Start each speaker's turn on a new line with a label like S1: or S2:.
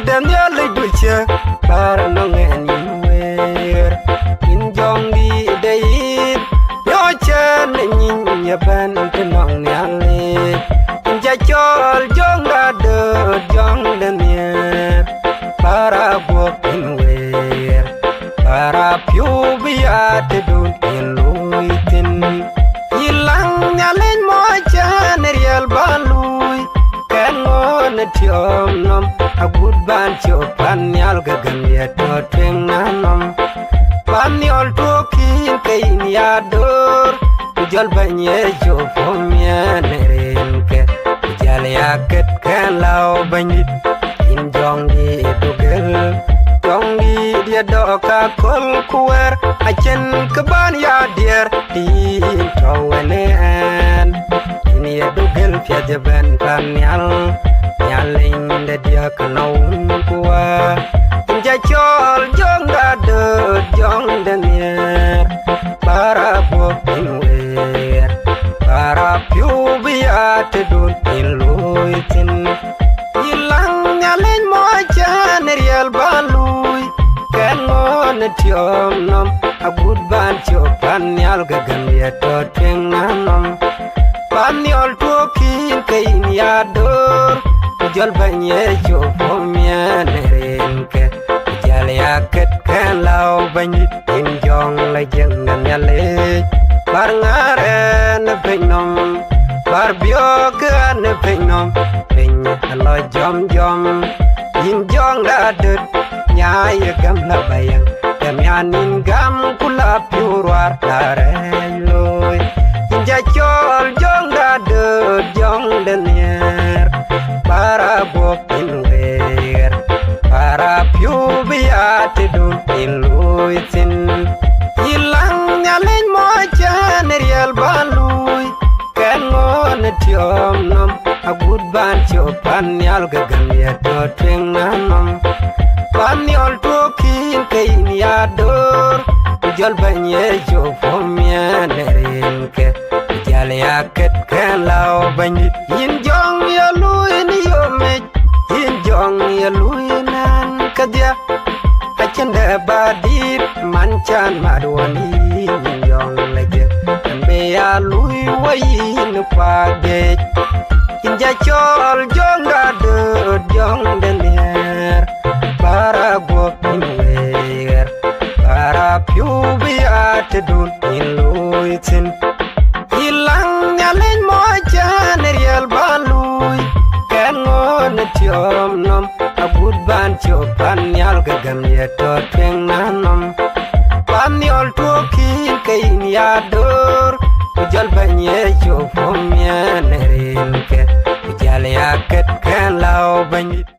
S1: Daniel Duche Baranongen Wer In Jongi Day Yo Chen Nin Yaban Tenong Nyale In Jachol Jonga De Jong Daniel Para Bok In Wer Para Pubia Tedun In Luitin Yilang Nyalen Mocha Nerial Balui Kengon Tiom Nom A good band chopan yal gagam ya to twing nanom pan yol to kin kain ya dor jol banye jo fom ya neren ke jal ya ket kan law banit in jongi dia do ka kol kuwer a chen kaban ya dier di towenen in ya dogel pya jaban pan yal Yaling de dia kanaun kuwa Inja chol jong da de jong danier Para bokin wer Para piubia te dun iluitin Yilang yaling mocha nerial balui Kengon tiom nom A good ban chopan yal gagam ya to twing nanom Pan yol tuokin kain ya dor Jol banye jo fomia nerenke Jal ya ket kan law banyit in jong la jengan yale Bar ngaren penom Bar biok an penom Penya alo jom jom In jong la dut Nyaya gam la bayang Gam yanin gam kula piurwar la reloy Inja chol jong la dut jong denier Para bokin wer Para piubia tidun iluitin Yilang nyalin mocha nerial balui Kengon tiom nom A good ban chopan yal gagam ya to twing nanom Pan yol tuokin kain ya dor Jol banye jo fomia nerinke Jal ya ket kan law banyit Yin jong ya luin yomej Yin jong ya luinan kadya Achanda badit manchan madwani Yin jong leje Kambe ya lui wayin pagej Yin jachol jong dade jong denier Para bokin wer Para piubia tedun iluitin Hilang nyalin mocha nerial balui Kengon tiom nom A good ban chopan yal gagam ya to twing nanom Pan yol tuokin kain ya dor Jol banye jo fomia nerenke Jal ya ket kan law banyit